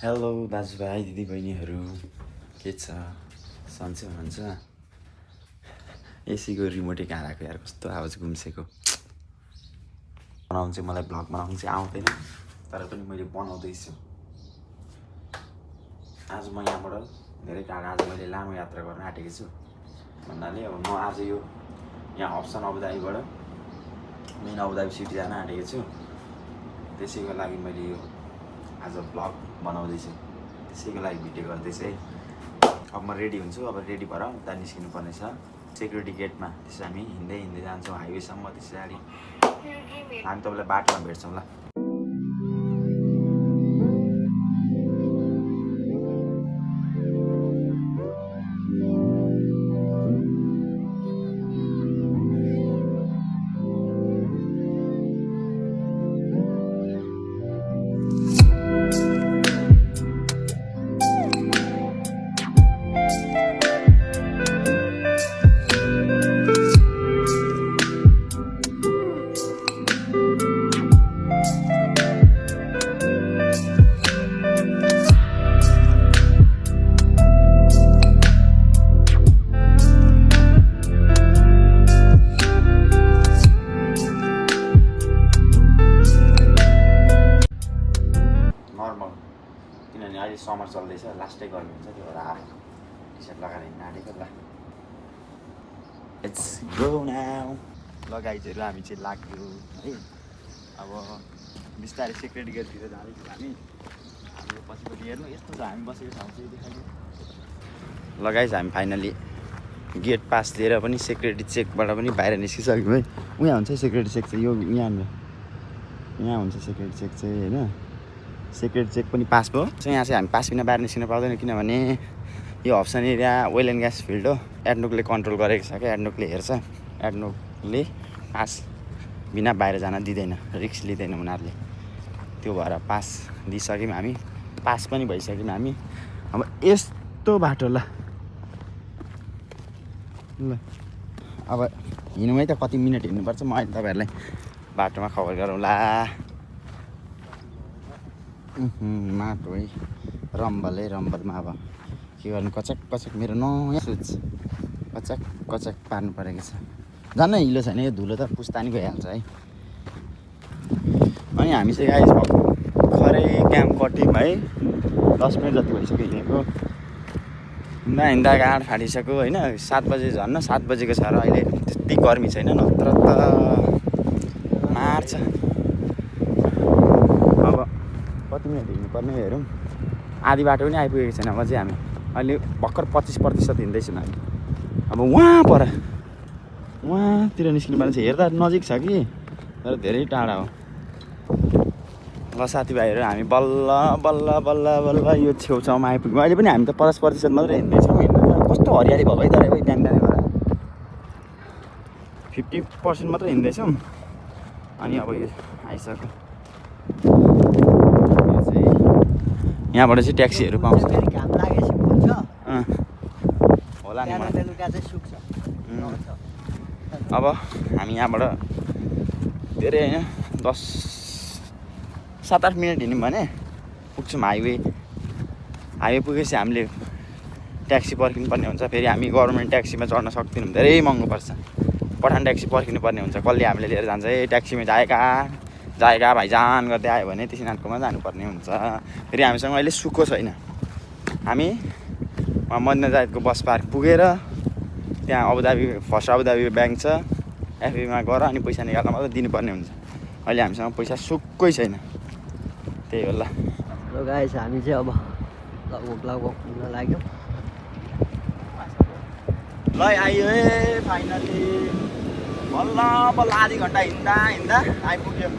Hello दाजुभाइ दिदीबहिनीहरू के छ सन्चै हुनुहुन्छ एसीको रिमोटै कहाँ राख्यो यार कस्तो आवाज गुम्सेको बनाउनु चाहिँ मलाई भ्लग बनाउनु चाहिँ आउँदैन तर पनि मैले बनाउँदैछु आज म यहाँबाट धेरै टाढा आज मैले लामो यात्रा गर्न आँटेको छु भन्नाले अब म आज यो यहाँ अप्सन अबुधाबीबाट मेन अबुधाबी सिटी जान आँटेको छु त्यसैको लागि मैले यो आज भ्लग बनाउँदैछु त्यसैको लागि भिडियो गर्दैछु है अब म रेडी हुन्छु अब रेडी भएर उता निस्किनु पर्ने छ सेक्युरिटी गेटमा त्यसै हामी हिँड्दै जान्छौँ हाइवेसम्म त्यसै हामी तपाईँलाई बाटोमा भेट्छौँ ल अहिले समर चल्दैछ लास्टै गर्मी हुन्छ त्यो भएर हाफ टी सर्ट लगाएर हिँड्न आँटेको ल इट्स गो नाउ ल गाइजहरू हामी चाहिँ लाग्यो है अब बिस्तारै सेक्युरिटी गेटतिर जाँदैछौँ हाम्रो पछिपट्टि हेर्नु यस्तो छ हामी बसेको ठाउँ चाहिँ देखाइदियो ल गाइज हामी फाइनली गेट पास दिएर पनि सेक्युरिटी चेकबाट पनि बाहिर निस्किसक्यौँ है उहाँ हुन्छ सेक्युरिटी चेक चाहिँ यो यहाँ हुन्छ सेक्युरिटी चेक चाहिँ होइन सेक्युरिटी चेक पनि पास भयो यहाँ चाहिँ हामी पास बिना बाहिर निस्किन पाउँदैन किनभने यो option area oil and gas field हो एडनोकले कन्ट्रोल गरेको छ क्या एडनोकले हेर्छ एडनोकले पास बिना बाहिर जान दिँदैन रिस्क लिँदैन उनीहरूले त्यो भएर पास दिइसक्यौँ हामी पास पनि भइसक्यौँ हामी अब यस्तो बाटो ल अब हिँड्नुमै त कति मिनट हिँड्नुपर्छ म अहिले तपाईँहरूलाई बाटोमा खबर गरौँला माटो है रम्बलमा अब के गर्नु कचक मेरो नयाँ सुज कचक पार्नु परेको छ झन् हिलो छैन यो धुलो त पुस्तानी गइहाल्छ है अनि हामी चाहिँ गाइस भर्खरै क्याम्प कट्यौँ है 10 मिनट जति भइसक्यो हिँडेको हिँड्दा गाड फाटिसक्यो होइन 7 बजे झन् 7 बजेको छ र अहिले त्यति गर्मी छैन नत्र त मार्छ कति मिनट हिँड्नुपर्ने हेरौँ आधी बाटो पनि आइपुगेको छैन अब चाहिँ हामी अहिले भर्खर 25% हिँड्दैछौँ हामी अब वहाँतिर निस्किनु पर्ने छ हेर्दा नजिक छ कि तर धेरै टाढा हो ल साथीभाइहरू हामी बल्ल यो छेउछाउमा आइपुग्यौँ अहिले पनि हामी त 50% मात्रै हिँड्दैछौँ हिँड्नु कस्तो हरियाली भयो है तर बिहान भएर 50% मात्रै हिँड्दैछौँ अनि अब यो आइसक्यो यहाँबाट चाहिँ ट्याक्सीहरू पाउँछ होला नि अब हामी यहाँबाट धेरै होइन 7-8 मिनट हिँड्यौँ भने पुग्छौँ हाइवे पुगेपछि हामीले ट्याक्सी पर्खिनु पर्ने हुन्छ फेरि हामी गभर्मेन्ट ट्याक्सीमा चढ्न सक्दैनौँ धेरै महँगो पर्छ पठान ट्याक्सी पर्खिनु पर्ने हुन्छ कसले हामीले लिएर जान्छ है ट्याक्सीमा जाएगा भाइजान गर्दै आयो भने तिनीहरूकोमा जानुपर्ने हुन्छ फेरि हामीसँग अहिले सुको छैन हामी मदीना जायदको बस पार्क पुगेर त्यहाँ फर्स्ट अबुधाबी ब्याङ्क छ एफबीमा गएर अनि पैसा निकाल्न मात्रै दिनुपर्ने हुन्छ अहिले हामीसँग पैसा सुक्कै छैन त्यही हो ल गाइस हामी चाहिँ अब लगभग पुग्न लाग्यो ल आइयो है फाइनली बल्ल आधी घन्टा हिँड्दा आइपुग्यो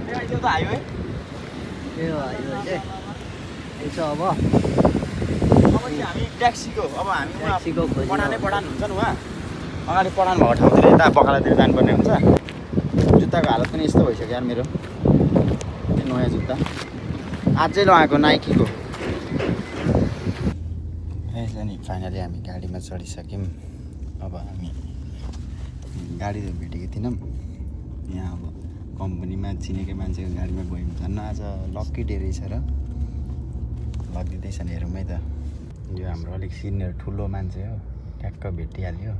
त्यो त हाइवे त्यो हाइवे चाहिँ यसो अब हामी ट्याक्सीको अब हामी पठान हुन्छ नि उहाँ अगाडि पठान भएको ठाउँतिर यता बकालातिर जानुपर्ने हुन्छ जुत्ताको हालत पनि यस्तो भइसक्यो यार मेरो नयाँ जुत्ता अझै लगाएको नाइकीको अनि फाइनली हामी गाडीमा चढिसक्यौँ अब हामी गाडी त भेटेको थिएनौँ यहाँ अब कम्पनीमा चिनेकै मान्छेको गाडीमा गयौँ झन् आज लक्की डे रहेछ र लगिदिँदैछ नि हेरौँ है त। यो हाम्रो अलिक सिनियर ठुलो मान्छे हो, ट्याक्क भेटिहाल्यो,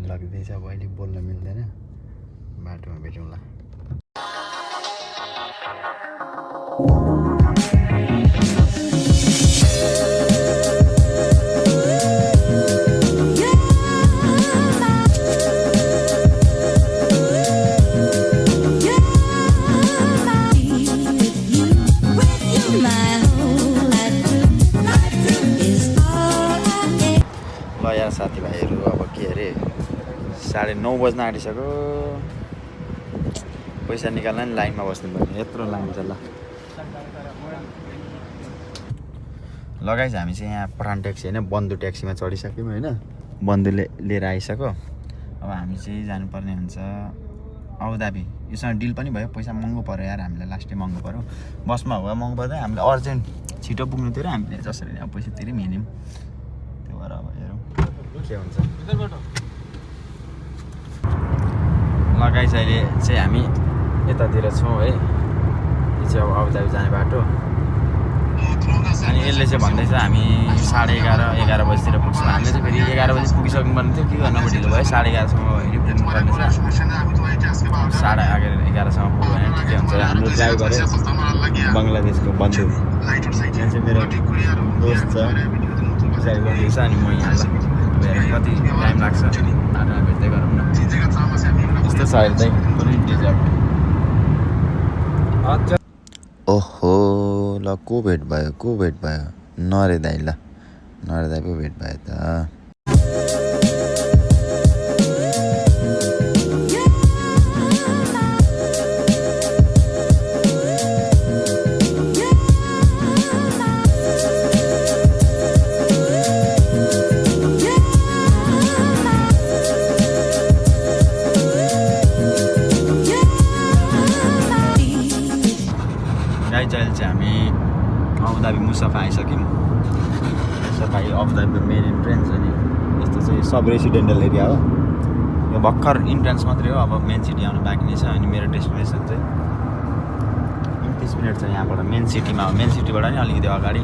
लगिदिँदैछ। अब अहिले बोल्न मिल्दैन, बाटोमा भेटौँला। ल यार साथीभाइहरू, अब के अरे 9:30 बज्न आँटिसक्यो। पैसा निकाल्न नि लाइनमा बस्नुपर्ने, यत्रो लाइन छ। ल गाइस, हामी चाहिँ यहाँ पठान ट्याक्सी होइन बन्धु ट्याक्सीमा चढिसक्यौँ होइन। बन्धुले लिएर आइसक्यो। अब हामी चाहिँ जानुपर्ने हुन्छ अबुधाबी। योसँग डिल पनि भयो, पैसा महँगो पऱ्यो यार हामीलाई, लास्टै महँगो पऱ्यो। बसमा हो महँगो पर्दैन, हामीले अर्जेन्ट छिटो पुग्नु थियो र हामीले जसरी अब पैसा तिरै हिँड्यौँ। त्यो भएर अब हेरौँ के हुन्छ। ल गाइस, अहिले चाहिँ हामी यतातिर छौँ है। यो चाहिँ अब अबुधाबी जाने बाटो। अनि यसले चाहिँ भन्दैछ हामी 11:30 बजीतिर पुग्छौँ। हामीले चाहिँ फेरि 11 बजी पुगिसक्नु पर्ने थियो, के गर्नु ढिलो भयो। 11:30सम्म पुग्नु पर्ने छ। 11:30सम्म पुग्यो भने ठिकै हुन्छ। हाम्रो ड्राइभर बङ्गलादेशको बन्धु, यहाँ चाहिँ मेरो दोस्त छ, पछाडि बस्दैछ। अनि म यहाँ ल कति टाइम लाग्छ बाटोमा भेट्दै गरौँ न। यस्तो छ अहिले चाहिँ कुनै डेजर्ट। ओहो, ल को भेट भयो नरे दाइ। ल नरे दाइ पो भेट भयो त। अहिले चाहिँ हामी अबुधाबी मुसफा आइसक्यौँ। मुसफा अबुधाबीको मेन इन्ट्रेन्स। अनि यस्तो चाहिँ सब रेसिडेन्टल एरिया हो। यो भर्खर इन्ट्रेन्स मात्रै हो, अब मेन सिटी आउनु बाँकी नै छ। अनि मेरो डेस्टिनेसन चाहिँ 29 मिनट छ यहाँबाट मेन सिटीमा हो। मेन सिटीबाट नि अलिकति अगाडि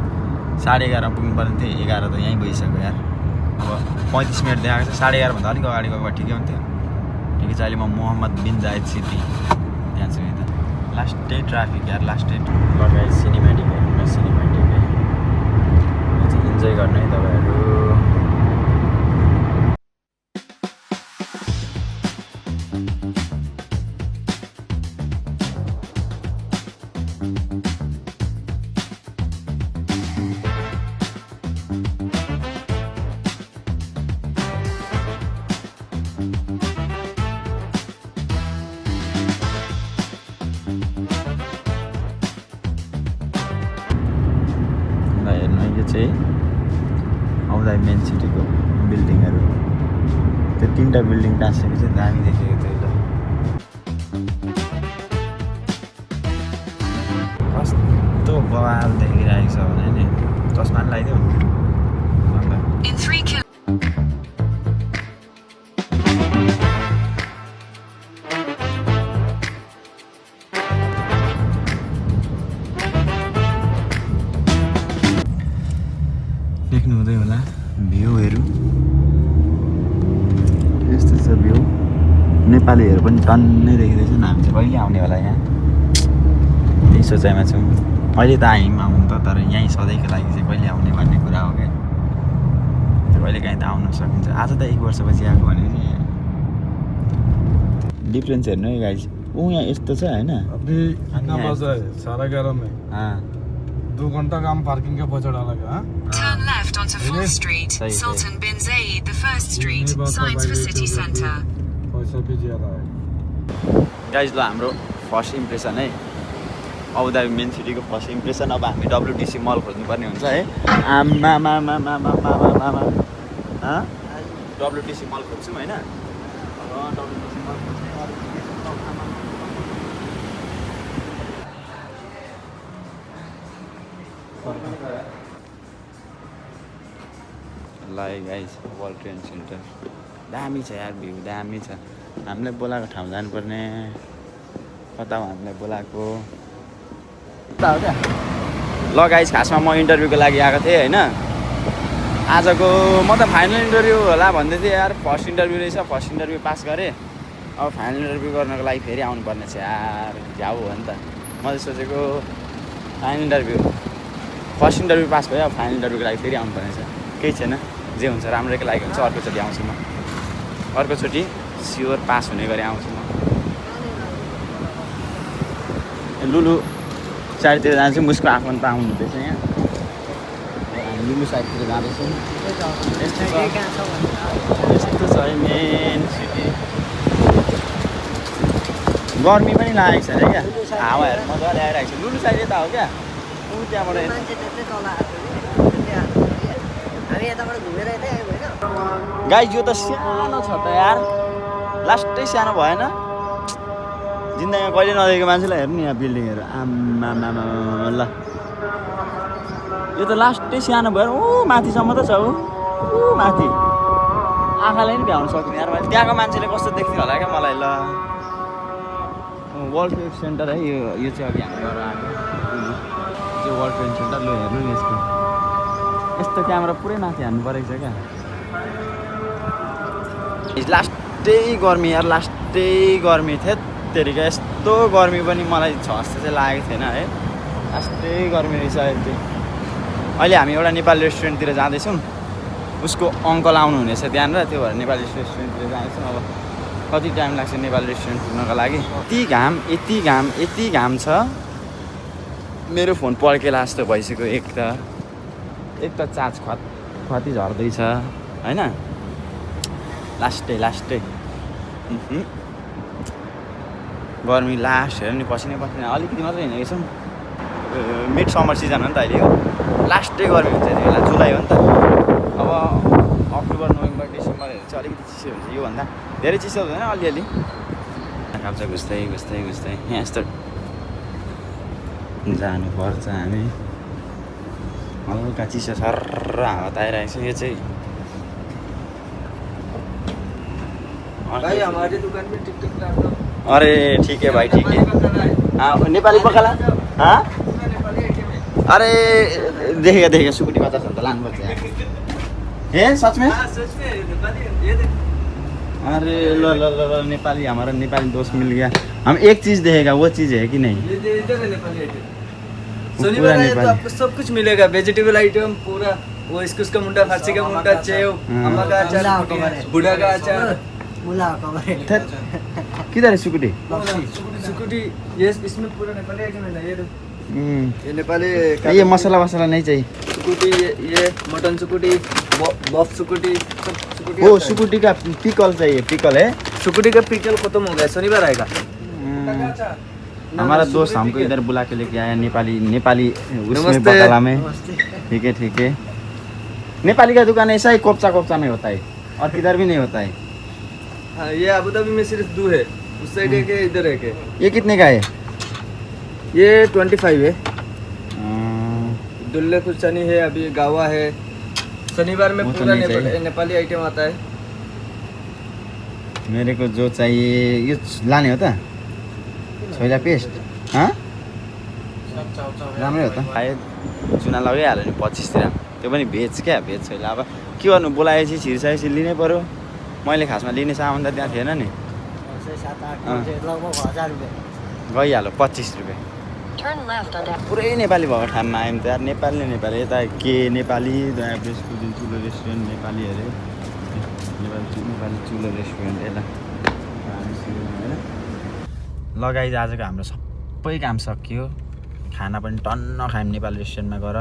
11:30 पुग्नु पर्ने थियो, 11 त यहीँ गइसक्यो यार। अब 35 मिनट देखाएको छ, 11:30 भन्दा अलिक अगाडि गएको भए ठिकै हुन्थ्यो। ठिकै छ। अहिले म मोहम्मद बिन जायद सिटी यहाँ छु। यता लास्टै ट्राफिक यार, लास्टै लगाए। सिनेमेटिक हेर्नु न, सिनेमेटिक है, यो चाहिँ इन्जोय गर्नु है तपाईँहरू। अबुधाबी मेन सिटीको बिल्डिङहरू, त्यो 3टा बिल्डिङ टाँसेको चाहिँ दामी देखेको थियो। कस्तो बवाल देखिरहेको छ भने नि, चस्मा पनि लगाइदिउँ देख्नु हुँदै होला भ्यूहरू। यस्तो छ भ्यू। नेपालीहरू पनि टन्नै देखिँदैछ नि। हामी चाहिँ कहिले आउने होला यहाँ, त्यही सोचाइमा छौँ। अहिले त आयौँ आउनु त, तर यहीँ सधैँको लागि चाहिँ कहिले आउने भन्ने कुरा हो क्या। कहिले काहीँ त आउन सकिन्छ। आज त 1 वर्षपछि आएको भनेपछि डिफ्रेन्स हेर्नु है गाइस। यहाँ यस्तो छ होइन। 2 घंटा काम पार्किंग के पछाड़ लगा। Turn left onto 4th Street, Sultan bin Zayed the First Street, signs for city center. पैसा भी ज्यादा है गाइस। ल हाम्रो फर्स्ट इम्प्रेसन है अबुधाबी मेन सिटीको फर्स्ट इम्प्रेसन। अब हामी WTC मल खोज्नुपर्ने हुन्छ है। WTC मल खोज्छौँ होइन। WTC मल ल गाइस, वर्ल्ड ट्रेड सेन्टर दामी छ यार, भ्यू दामी छ। हामीलाई बोलाएको ठाउँ जानुपर्ने, कता हो हामीलाई बोलाएको? कता हो क्या? ल गाइस खासमा म इन्टरभ्यूको लागि आएको थिएँ होइन आजको म त फाइनल इन्टरभ्यू होला भन्दै थिएँ यार फर्स्ट इन्टरभ्यू रहेछ फर्स्ट इन्टरभ्यू पास गरेँ अब फाइनल इन्टरभ्यू गर्नको लागि फेरि आउनुपर्ने छ यार झ्याउ हो नि त मैले सोचेको final interview first interview pass भयो अब फाइनल इन्टरभ्यूको लागि फेरि आउनुपर्ने छ केही छैन जे हुन्छ राम्रैको लागि हुन्छ अर्कोचोटि आउँछु म अर्कोचोटि स्योर पास हुने गरी आउँछु म लुलु साइडतिर जान्छु मुस्को आफन्त आउनु हुँदैछ यहाँ हामी लुलु साइडतिर जाँदैछौँ यस्तो छ है मेन सिटी गर्मी पनि लागेको छ अरे क्या हावाहरू मजाले आइरहेको छ लुलु साइड यता हो क्या ऊ त्यहाँबाट गाइस यो त सानो छ त यार लास्टै सानो भएन जिन्दगीमा कहिले नदेखेको मान्छेलाई हेर्नु यहाँ बिल्डिङहरू आम्मा ल यो त लास्टै सानो भयो ऊ माथिसम्म त छ ऊ माथि आँखाले नि भ्याउनु सक्ने यार मैले त्यहाँको मान्छेले कस्तो देख्थ्यो होला क्या मलाई ल वर्ल्ड ट्रेड सेन्टर है यो चाहिँ अघि हामी गएर आएको यो वर्ल्ड ट्रेड सेन्टर ल हेर्नु नि यसको यस्तो क्यामेरा पुरै माथि हान्नु परेको छ क्या लास्टै गर्मी यार लास्टै गर्मी थियो तेरिका यस्तो गर्मी पनि मलाई छ जस्तो चाहिँ लागेको थिएन है लास्टै गर्मी रहेछ अहिले अहिले हामी एउटा नेपाली रेस्टुरेन्टतिर जाँदैछौँ उसको अङ्कल आउनु हुनेछ त्यहाँनिर त्यो भएर नेपाली रेस्टुरेन्टतिर जाँदैछौँ अब कति टाइम लाग्छ नेपाली रेस्टुरेन्ट पुग्नको लागि यति घाम छ मेरो फोन पड्केला जस्तो भइसक्यो एक त चार्ज कति झर्दैछ होइन लास्टै गर्मी लास्ट हेर नि पसिनै अलिकति मात्रै हिँडेको छौँ मिड समर सिजन हो नि त अहिले हो लास्टै गर्मी हुन्छ यति बेला जुलाई हो नि त अब अक्टोबर नोभेम्बर डिसेम्बरहरू चाहिँ अलिकति चिसो हुन्छ योभन्दा धेरै चिसो हुँदैन अलिअलि काप्छ घुस्दै यहाँ यस्तो जानुपर्छ हामी हल्का चिसो सर्र हावा आइरहेको छ यो चाहिँ अरे ठीक है भाई ठीक है हाँ नेपाली पकाला हाँ अरे देखेगा सुकुटी 50 तो लान पर्छ ए सच में अरे लो नेपाली हमारा नेपाली दोस्त मिल गया हम एक चीज देखेगा वो चीज है कि नहीं शनिवार आए तो आपको सब कुछ मिलेगा वेजिटेबल आइटम पूरा वो इसकुस का मुंडा फारसी का मुंडा चेव अम्मा का अचार बुढ़ा का अचार किधर है सुकुटी ये इसमें पूरा नेपाली आइटम है ना ये नेपाली ये मसाला नहीं चाहिए सुकुटी ये मटन सुकुटी बफ सुकुटी वो सुकुटी का पिकल चाहिए पिकल है सुकुटी का पिकल खत्म हो गया शनिवार आएगा हमारा दोस्त हमको इधर बुला के लेके आया नेपाली उसमें बकला में ठीक है नेपाली का दुकान ऐसा ही कोप्चा में होता है और किधर भी नहीं होता है हाँ ये अबू धाबी में सिर्फ 2 है उस साइड है के इधर है के ये कितने का है ये 25 है दुल्ले खुर्सानी है अभी गावा है शनिवार में पूरा नेपाली आइटम आता है मेरे को जो चाहिए ये लाने होता छोइला पेस्ट हाँ राम्रै हो त चुना लगाइहाल्यो नि 25 तिर त्यो पनि भेज क्या भेज छोइला अब के गर्नु बोलाएपछि छिर्साएपछि लिनै पर्यो मैले खासमा लिने सामान त त्यहाँ थिएन नि गइहाल्यो 25 रुपियाँ पुरै नेपाली भएको ठाउँमा आयौँ त यार नेपाली यता के नेपाली दया ब्रेस्टको चुलो रेस्टुरेन्ट नेपाली अरे नेपाली चुलो रेस्टुरेन्ट यता लगाइ आजको हाम्रो सबै काम सकियो खाना पनि टन्न खायौँ नेपाली रेस्टुरेन्टमा गएर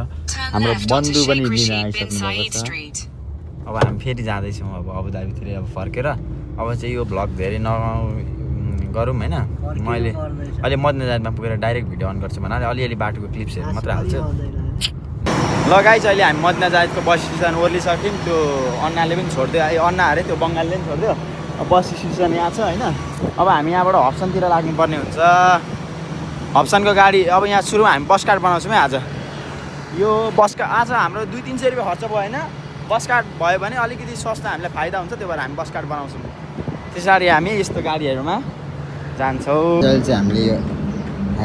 हाम्रो बन्धु पनि लिन आइसक्नु भएको छ अब हामी फेरि जाँदैछौँ अब अबुधाबीतिर अब फर्केर अब चाहिँ यो भ्लग धेरै गरौँ होइन मैले अहिले मदनजातमा पुगेर डाइरेक्ट भिडियो अन गर्छु भन्नाले अलिअलि बाटोको क्लिप्सहरू मात्रै हाल्छु लगाइछ अहिले हामी मदनजातको बस स्टेसन ओर्लिसक्यौँ त्यो अन्नाले पनि छोडिदियो अन्ना अरे त्यो बङ्गालले पनि छोडिदियो बस स्टेसन यहाँ छ होइन अब हामी यहाँबाट हप्सनतिर लाग्नुपर्ने हुन्छ हप्सनको गाडी अब यहाँ सुरुमा हामी बस कार्ड बनाउँछौँ है आज यो बस कार्ड आज हाम्रो 200-300 रुपियाँ खर्च भयो होइन बस कार्ड भयो भने अलिकति सस्ता हामीलाई फाइदा हुन्छ त्यो भएर हामी बस कार्ड बनाउँछौँ त्यसरी हामी यस्तो गाडीहरूमा जान्छौँ अहिले चाहिँ हामीले यो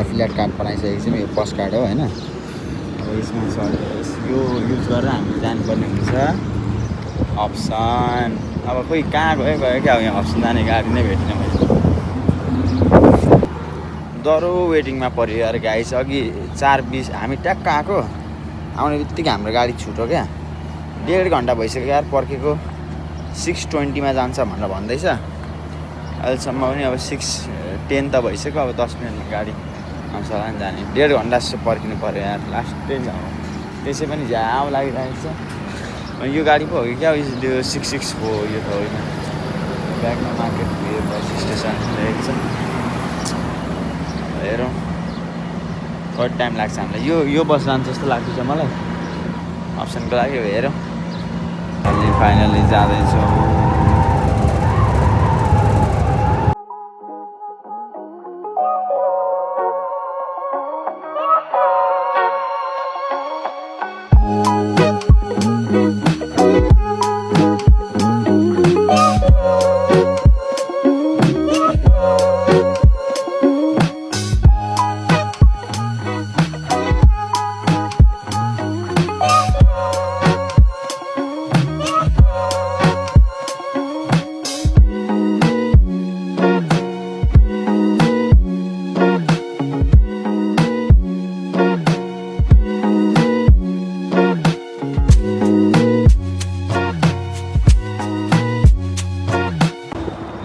एफिलिएट कार्ड बनाइसकेको छौँ यो बस कार्ड हो होइन अब यसमा छ यो युज गरेर हामी जानुपर्ने हुन्छ अप्सन। अब खोइ कहाँ गयो क्या हो, यहाँ अप्सन जाने गाडी नै भेटिनँ मैले। डह्रो वेटिङमा पऱ्यो यार गाइस। अघि 4:20 हामी ट्याक्क आएको, आउने बित्तिकै हाम्रो गाडी छुट्यो क्या। 1.5 घन्टा भइसक्यो यार पर्खेको। 6:20मा जान्छ भनेर भन्दैछ। अहिलेसम्म पनि अब 6:10 त भइसक्यो। अब 10 मिनटमा गाडी आउँछ होला नि जाने। 1.5 घन्टा जस्तो पर्खिनु पऱ्यो यार। लास्टै जाउँ, त्यसै पनि झ्याउ लागिरहेको छ। यो गाडी पो हो कि क्या, त्यो 664 यो त होइन। ब्याकमा मार्केट भयो, बस स्टेसन रहेको छ। हेरौँ कति टाइम लाग्छ हामीलाई। यो बस जान्छ जस्तो लाग्दैछ मलाई अप्सनको लागि। हेरौँ फाइनली जाँदैछौँ।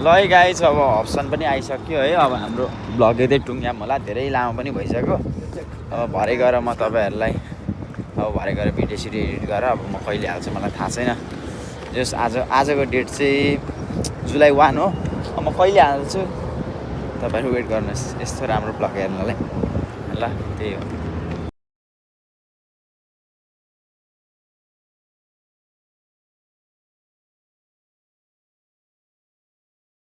ल है गाइस, अब अप्सन पनि आइसक्यो है। अब हाम्रो भ्लग यतै टुङ्ग्याम होला, धेरै लामो पनि भइसक्यो। अब भरे गएर म तपाईँहरूलाई भरे गएर भिडियो सिडियो एडिट गरेर अब म कहिले हाल्छु मलाई थाहा छैन। जस आजको डेट चाहिँ जुलाई 1 हो। अब म कहिले हाल्छु तपाईँहरू वेट गर्नुहोस्। यस्तो राम्रो भ्लग हेर्नलाई ल, त्यही हो।